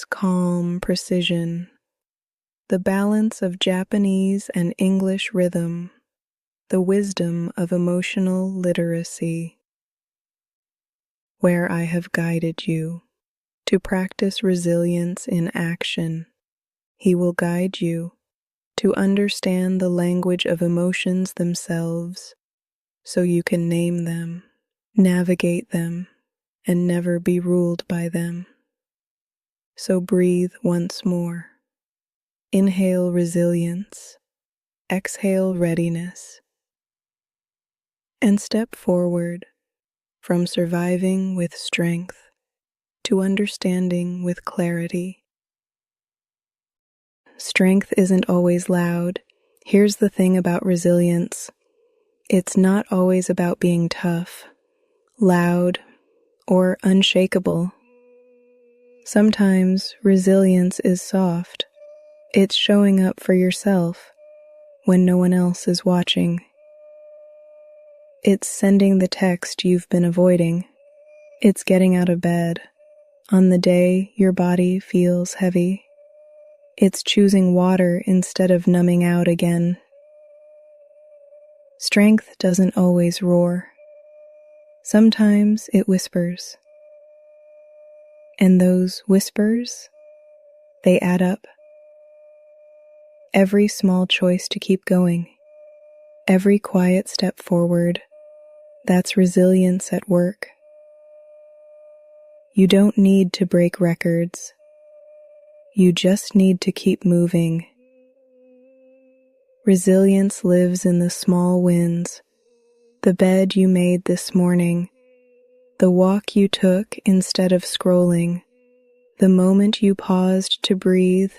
calm precision, the balance of Japanese and English rhythm, the wisdom of emotional literacy, where I have guided you to practice resilience in action. He will guide you to understand the language of emotions themselves so you can name them, navigate them, and never be ruled by them. So breathe once more. Inhale resilience, exhale readiness, and step forward from surviving with strength to understanding with clarity. Strength isn't always loud. Here's the thing about resilience. It's not always about being tough, loud, or unshakable. Sometimes resilience is soft. It's showing up for yourself when no one else is watching. It's sending the text you've been avoiding. It's getting out of bed on the day your body feels heavy. It's choosing water instead of numbing out again. Strength doesn't always roar. Sometimes it whispers. And those whispers, they add up. Every small choice to keep going, every quiet step forward, that's resilience at work. You don't need to break records. You just need to keep moving. Resilience lives in the small wins, the bed you made this morning, the walk you took instead of scrolling, the moment you paused to breathe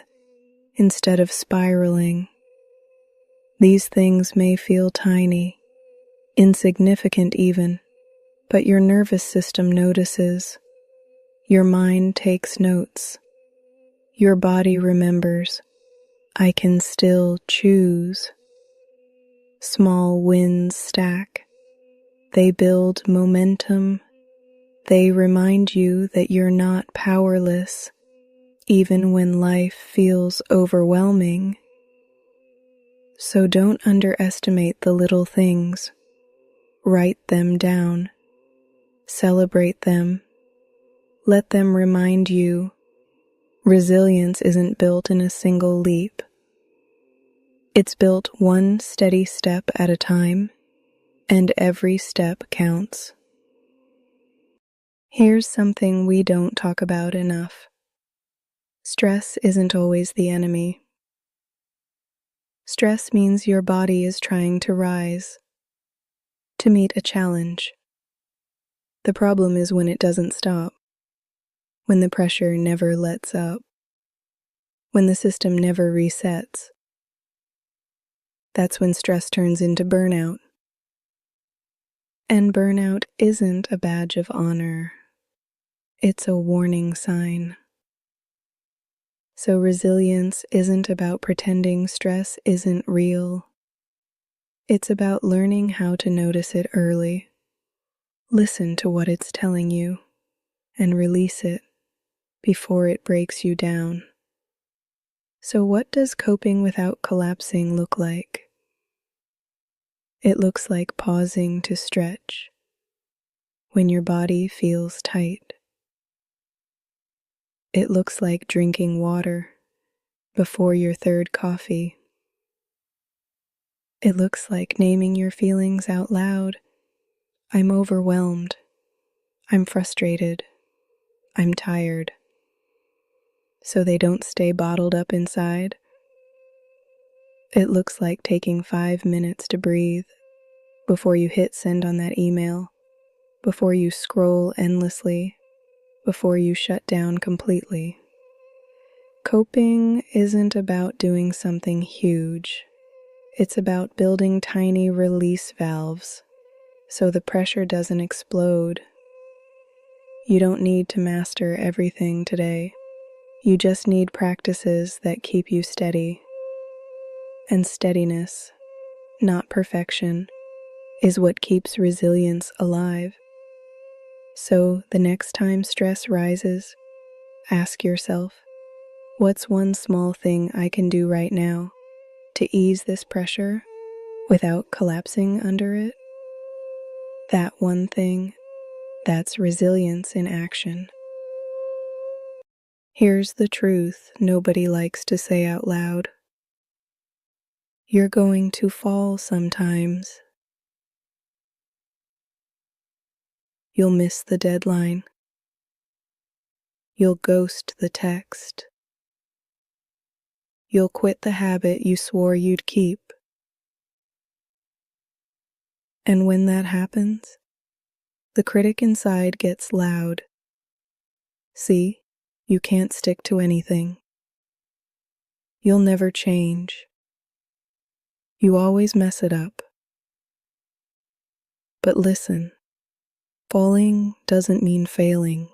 instead of spiraling. These things may feel tiny, insignificant even, but your nervous system notices. Your mind takes notes. Your body remembers. I can still choose. Small wins stack. They build momentum. They remind you that you're not powerless, even when life feels overwhelming. So don't underestimate the little things. Write them down. Celebrate them. Let them remind you resilience isn't built in a single leap. It's built one steady step at a time, and every step counts. Here's something we don't talk about enough. Stress isn't always the enemy. Stress means your body is trying to rise, to meet a challenge. The problem is when it doesn't stop, when the pressure never lets up, when the system never resets. That's when stress turns into burnout. And burnout isn't a badge of honor. It's a warning sign. So resilience isn't about pretending stress isn't real. It's about learning how to notice it early. Listen to what it's telling you and release it before it breaks you down. So what does coping without collapsing look like? It looks like pausing to stretch when your body feels tight. It looks like drinking water before your third coffee. It looks like naming your feelings out loud. I'm overwhelmed. I'm frustrated. I'm tired. So they don't stay bottled up inside. It looks like taking 5 minutes to breathe before you hit send on that email, before you scroll endlessly, before you shut down completely. Coping isn't about doing something huge. It's about building tiny release valves so the pressure doesn't explode. You don't need to master everything today. You just need practices that keep you steady. And steadiness, not perfection, is what keeps resilience alive. So the next time stress rises, Ask yourself, what's one small thing I can do right now to ease this pressure without collapsing under it? That one thing, that's resilience in action. Here's the truth nobody likes to say out loud. You're going to fall sometimes. You'll miss the deadline. You'll ghost the text. You'll quit the habit you swore you'd keep. And when that happens, the critic inside gets loud. See, you can't stick to anything. You'll never change. You always mess it up. But listen, falling doesn't mean failing.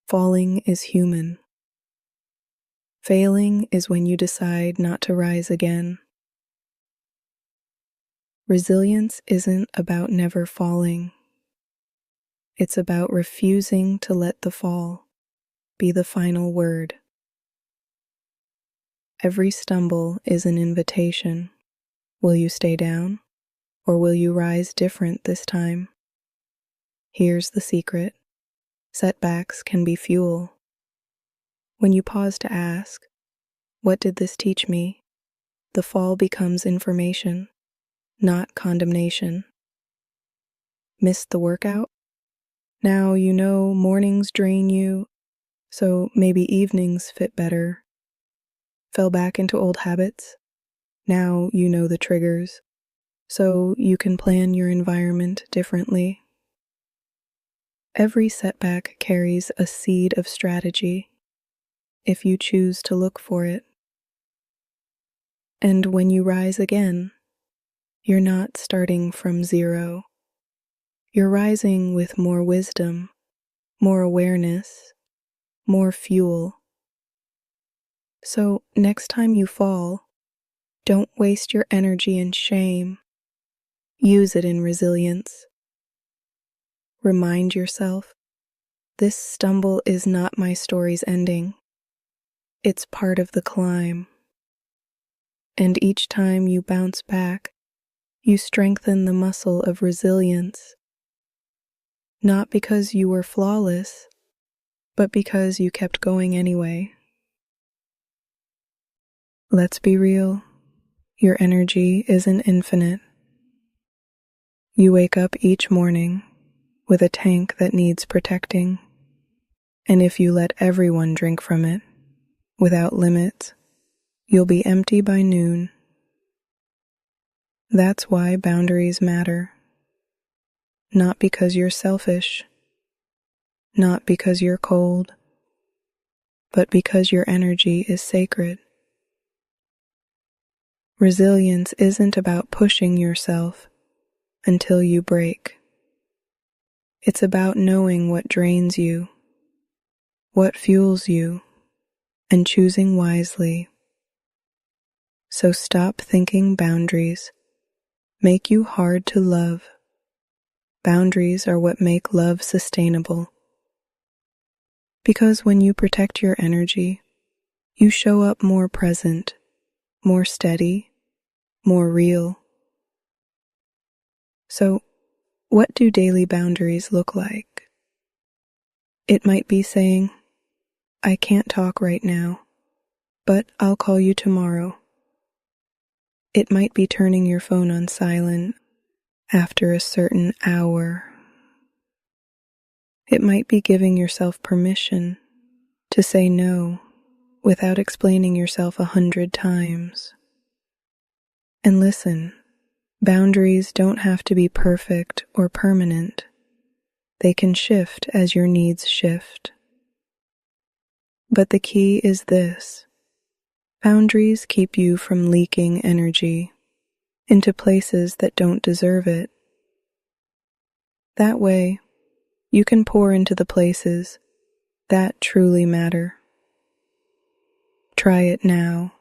Falling is human. Failing is when you decide not to rise again. Resilience isn't about never falling. It's about refusing to let the fall be the final word. Every stumble is an invitation. Will you stay down, or will you rise different this time? Here's the secret. Setbacks can be fuel. When you pause to ask, what did this teach me? The fall becomes information, not condemnation. Missed the workout? Now you know mornings drain you, so maybe evenings fit better. Fell back into old habits? Now you know the triggers, so you can plan your environment differently. Every setback carries a seed of strategy, if you choose to look for it. And when you rise again, you're not starting from zero. You're rising with more wisdom, more awareness, more fuel. So next time you fall, don't waste your energy in shame. Use it in resilience. Remind yourself, this stumble is not my story's ending. It's part of the climb. And each time you bounce back, you strengthen the muscle of resilience. Not because you were flawless, but because you kept going anyway. Let's be real, your energy isn't infinite. You wake up each morning with a tank that needs protecting, and if you let everyone drink from it, without limits, you'll be empty by noon. That's why boundaries matter. Not because you're selfish, not because you're cold, but because your energy is sacred. Resilience isn't about pushing yourself until you break. It's about knowing what drains you, what fuels you, and choosing wisely. So stop thinking boundaries make you hard to love. Boundaries are what make love sustainable. Because when you protect your energy, you show up more present, more steady, more real. So, what do daily boundaries look like? It might be saying, I can't talk right now, but I'll call you tomorrow. It might be turning your phone on silent after a certain hour. It might be giving yourself permission to say no without explaining yourself 100 times. And listen, boundaries don't have to be perfect or permanent. They can shift as your needs shift. But the key is this. Boundaries keep you from leaking energy into places that don't deserve it. That way, you can pour into the places that truly matter. Try it now.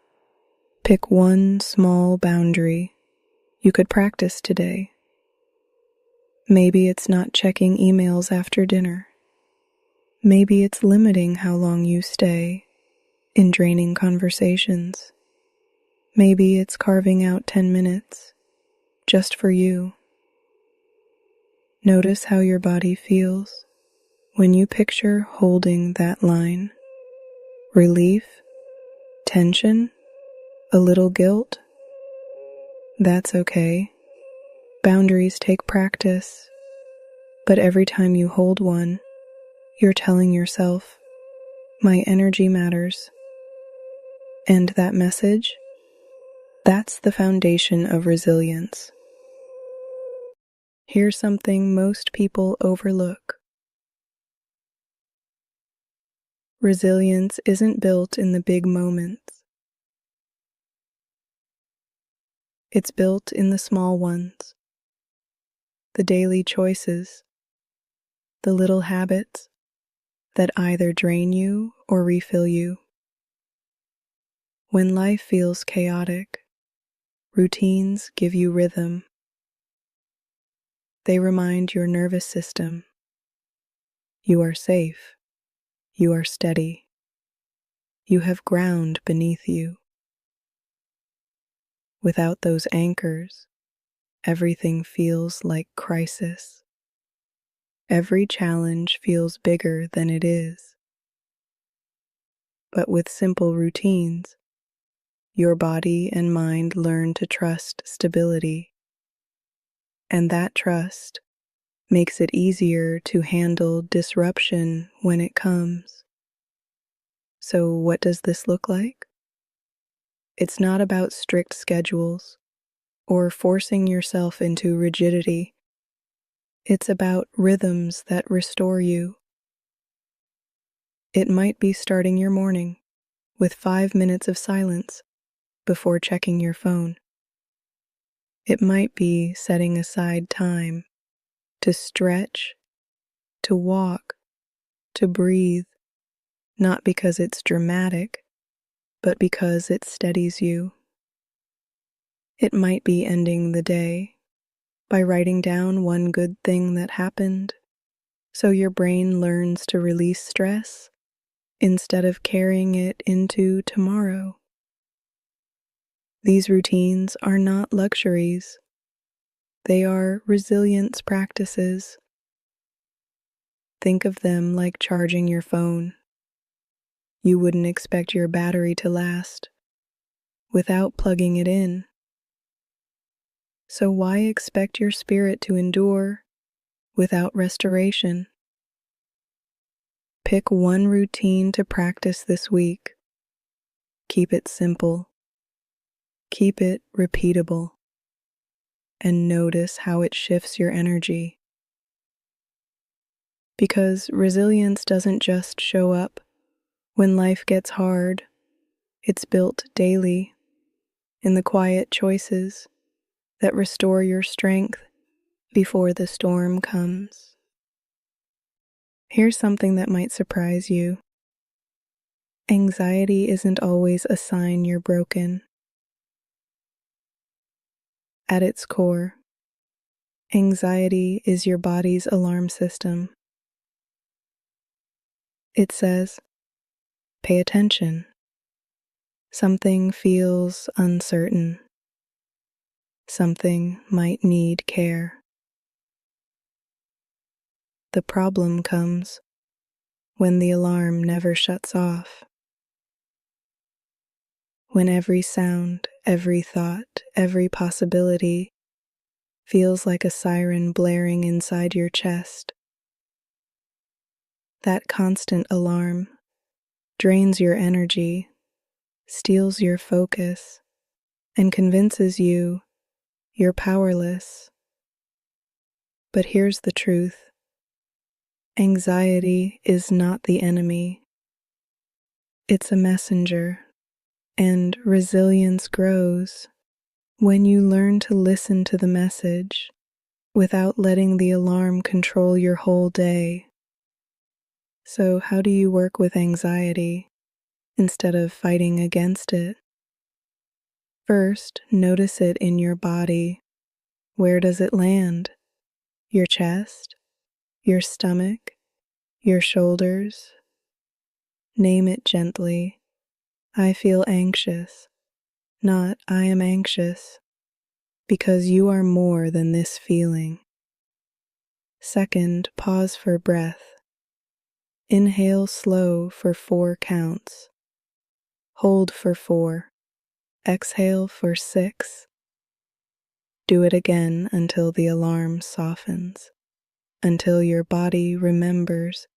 Pick one small boundary you could practice today. Maybe it's not checking emails after dinner. Maybe it's limiting how long you stay in draining conversations. Maybe it's carving out 10 minutes just for you. Notice how your body feels when you picture holding that line. Relief, tension, a little guilt. That's okay. Boundaries take practice, but every time you hold one, you're telling yourself, my energy matters. And that message, that's the foundation of resilience. Here's something most people overlook. Resilience isn't built in the big moments. It's built in the small ones, the daily choices, the little habits that either drain you or refill you. When life feels chaotic, routines give you rhythm. They remind your nervous system, you are safe, you are steady, you have ground beneath you. Without those anchors, everything feels like crisis. Every challenge feels bigger than it is. But with simple routines, your body and mind learn to trust stability. And that trust makes it easier to handle disruption when it comes. So what does this look like? It's not about strict schedules or forcing yourself into rigidity. It's about rhythms that restore you. It might be starting your morning with 5 minutes of silence before checking your phone. It might be setting aside time to stretch, to walk, to breathe, not because it's dramatic, but because it steadies you. It might be ending the day by writing down one good thing that happened, so your brain learns to release stress instead of carrying it into tomorrow. These routines are not luxuries. They are resilience practices. Think of them like charging your phone. You wouldn't expect your battery to last without plugging it in. So why expect your spirit to endure without restoration? Pick one routine to practice this week. Keep it simple. Keep it repeatable. And notice how it shifts your energy. Because resilience doesn't just show up when life gets hard. It's built daily in the quiet choices that restore your strength before the storm comes. Here's something that might surprise you. Anxiety isn't always a sign you're broken. At its core, anxiety is your body's alarm system. It says, pay attention. Something feels uncertain. Something might need care. The problem comes when the alarm never shuts off. When every sound, every thought, every possibility feels like a siren blaring inside your chest. That constant alarm drains your energy, steals your focus, and convinces you you're powerless. But here's the truth. Anxiety is not the enemy. It's a messenger, and resilience grows when you learn to listen to the message without letting the alarm control your whole day. So how do you work with anxiety instead of fighting against it? First, notice it in your body. Where does it land? Your chest? Your stomach? your shoulders. Name it gently. I feel anxious, not I am anxious, because you are more than this feeling. Second, pause for breath. Inhale slow for 4 counts. Hold for 4. Exhale for 6. Do it again until the alarm softens, until your body remembers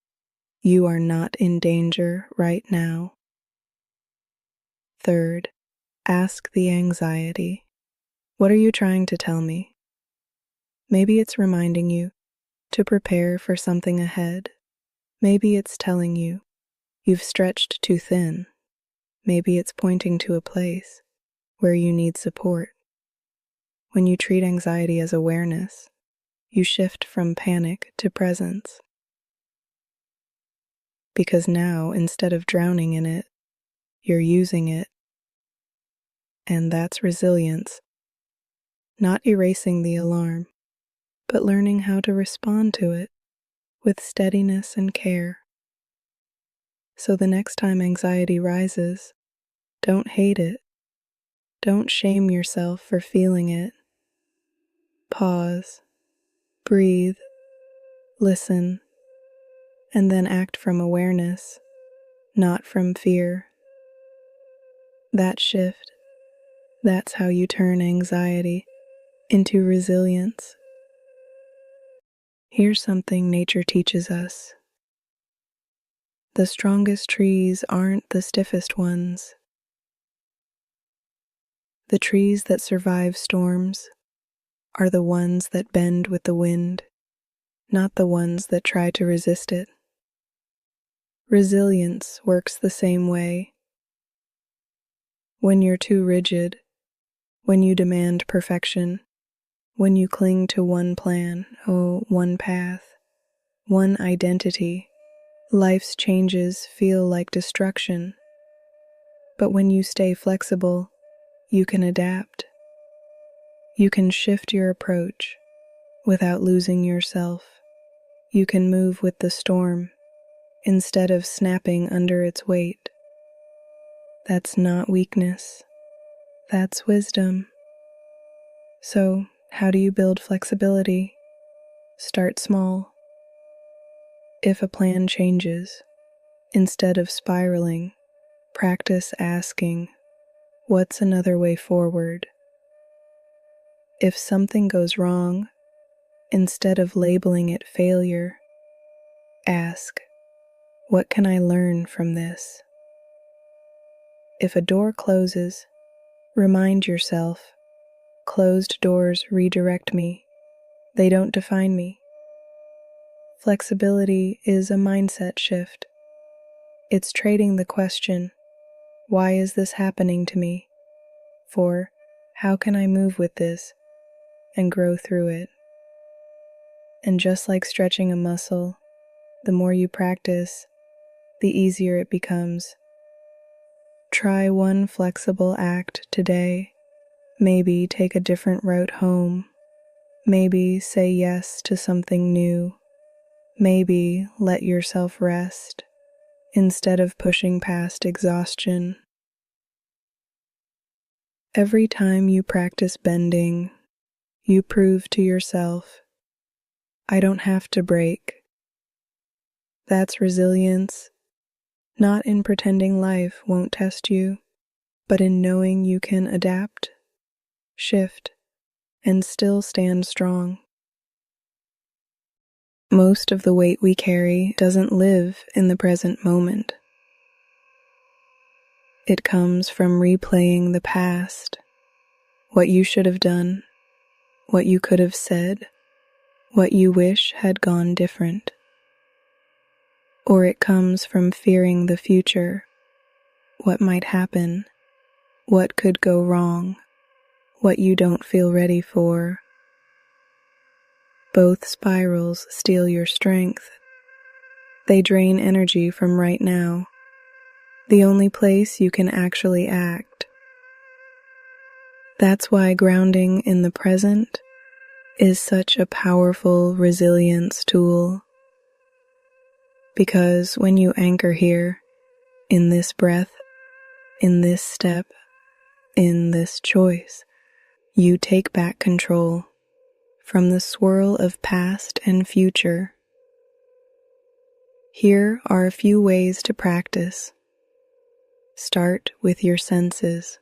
you are not in danger right now. Third, ask the anxiety, what are you trying to tell me? Maybe it's reminding you to prepare for something ahead. Maybe it's telling you you've stretched too thin. Maybe it's pointing to a place where you need support. When you treat anxiety as awareness, you shift from panic to presence. Because now, instead of drowning in it, you're using it. And that's resilience. Not erasing the alarm, but learning how to respond to it with steadiness and care. So the next time anxiety rises, don't hate it. Don't shame yourself for feeling it. Pause, breathe, listen, and then act from awareness, not from fear. That shift, that's how you turn anxiety into resilience. Here's something nature teaches us. The strongest trees aren't the stiffest ones. The trees that survive storms are the ones that bend with the wind, not the ones that try to resist it. Resilience works the same way. When you're too rigid, when you demand perfection, when you cling to one plan, one path, one identity, life's changes feel like destruction. But when you stay flexible, you can adapt. You can shift your approach without losing yourself. You can move with the storm instead of snapping under its weight. That's not weakness. That's wisdom. So, how do you build flexibility? Start small. If a plan changes, instead of spiraling, practice asking, what's another way forward? If something goes wrong, instead of labeling it failure, ask, what can I learn from this? If a door closes, remind yourself, closed doors redirect me. They don't define me. Flexibility is a mindset shift. It's trading the question, why is this happening to me? For, how can I move with this and grow through it? And just like stretching a muscle, the more you practice, the easier it becomes. Try one flexible act today. Maybe take a different route home. Maybe say yes to something new. Maybe let yourself rest instead of pushing past exhaustion. Every time you practice bending, you prove to yourself, I don't have to break. That's resilience, not in pretending life won't test you, but in knowing you can adapt, shift, and still stand strong. Most of the weight we carry doesn't live in the present moment. It comes from replaying the past, what you should have done, what you could have said, what you wish had gone different. Or it comes from fearing the future, what might happen, what could go wrong, what you don't feel ready for. Both spirals steal your strength. They drain energy from right now, the only place you can actually act. That's why grounding in the present is such a powerful resilience tool. Because when you anchor here, in this breath, in this step, in this choice, you take back control from the swirl of past and future. Here are a few ways to practice. Start with your senses.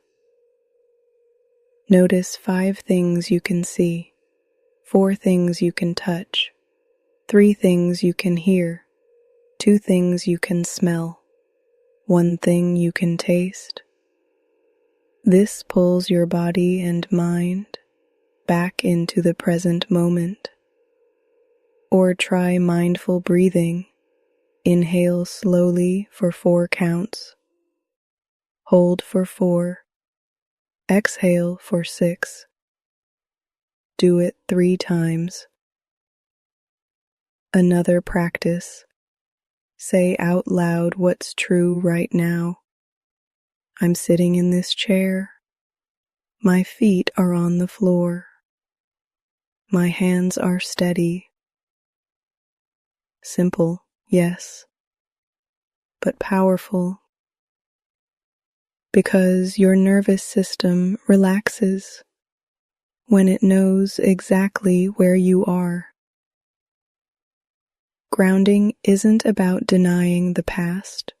Notice 5 things you can see, 4 things you can touch, 3 things you can hear, 2 things you can smell, 1 thing you can taste. This pulls your body and mind back into the present moment. Or try mindful breathing. Inhale slowly for 4 counts. Hold for 4. Exhale for 6. Do it 3 times. Another practice. Say out loud what's true right now. I'm sitting in this chair. My feet are on the floor. My hands are steady. Simple, yes, but powerful. Because your nervous system relaxes when it knows exactly where you are. Grounding isn't about denying the past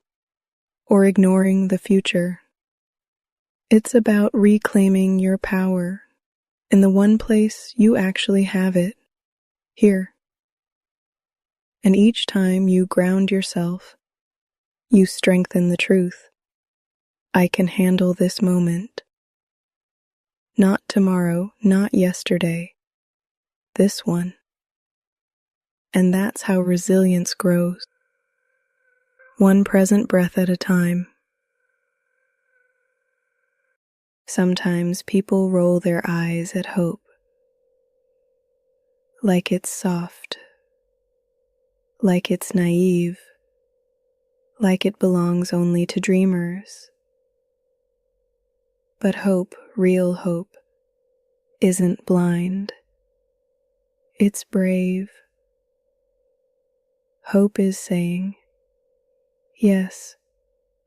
or ignoring the future. It's about reclaiming your power in the one place you actually have it, here. And each time you ground yourself, you strengthen the truth. I can handle this moment. Not tomorrow, not yesterday, this one. And that's how resilience grows. One present breath at a time. Sometimes people roll their eyes at hope, like it's soft, like it's naive, like it belongs only to dreamers. But hope, real hope, isn't blind. It's brave. Hope is saying, yes,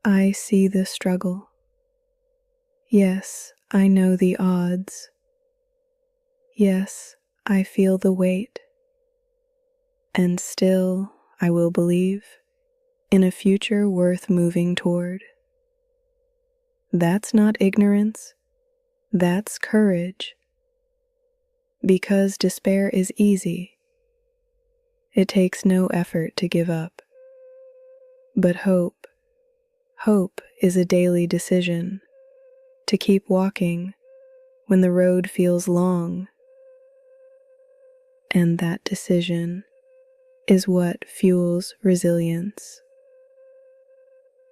I see the struggle. Yes, I know the odds. Yes, I feel the weight. And still, I will believe in a future worth moving toward. That's not ignorance. That's courage. Because despair is easy. It takes no effort to give up. But hope is a daily decision to keep walking when the road feels long. And that decision is what fuels resilience.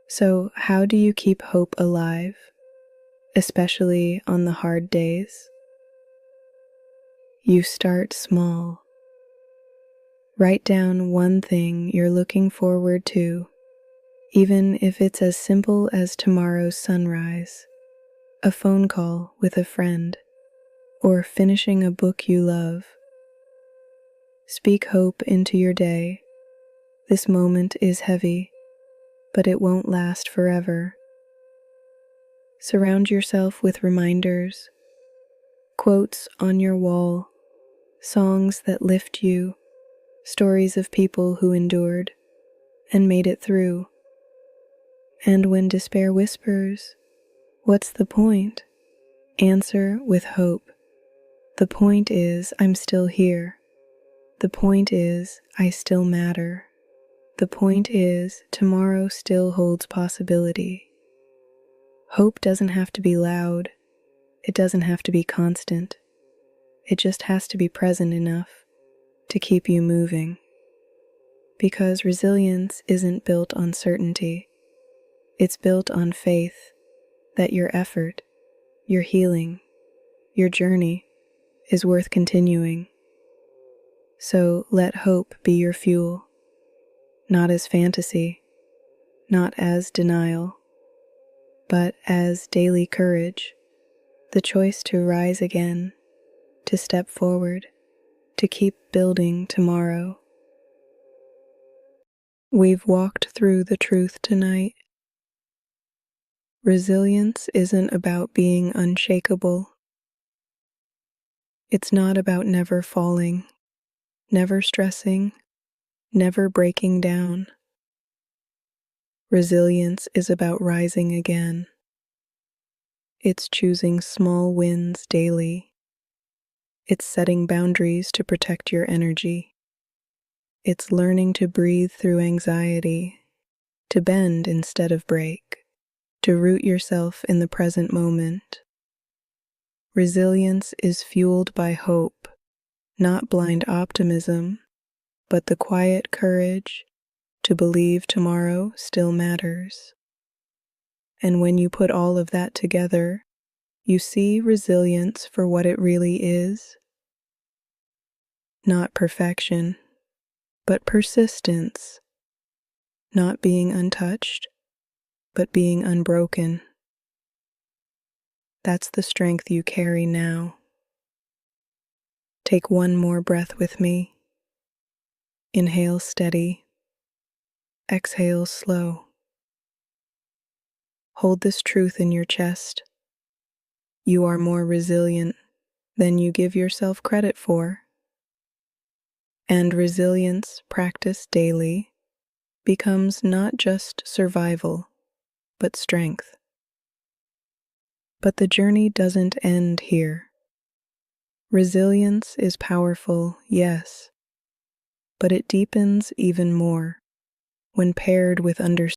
So, how do you keep hope alive, especially on the hard days? You start small. Write down one thing you're looking forward to, even if it's as simple as tomorrow's sunrise, a phone call with a friend, or finishing a book you love. Speak hope into your day. This moment is heavy, but it won't last forever. Surround yourself with reminders, quotes on your wall, songs that lift you, stories of people who endured and made it through. And when despair whispers, "What's the point?" answer with hope. The point is, I'm still here. The point is, I still matter. The point is, tomorrow still holds possibility. Hope doesn't have to be loud. It doesn't have to be constant. It just has to be present enough to keep you moving. Because resilience isn't built on certainty. It's built on faith that your effort, your healing, your journey is worth continuing. So let hope be your fuel, not as fantasy, not as denial, but as daily courage, the choice to rise again, to step forward, to keep building tomorrow. We've walked through the truth tonight. Resilience isn't about being unshakable. It's not about never falling, never stressing, never breaking down. Resilience is about rising again. It's choosing small wins daily. It's setting boundaries to protect your energy. It's learning to breathe through anxiety, to bend instead of break, to root yourself in the present moment. Resilience is fueled by hope, not blind optimism, but the quiet courage to believe tomorrow still matters. And when you put all of that together, you see resilience for what it really is. Not perfection, but persistence. Not being untouched, but being unbroken. That's the strength you carry now. Take one more breath with me. Inhale steady. Exhale slow. Hold this truth in your chest. You are more resilient than you give yourself credit for. And resilience practiced daily becomes not just survival, but strength. But the journey doesn't end here. Resilience is powerful, yes, but it deepens even more when paired with understanding.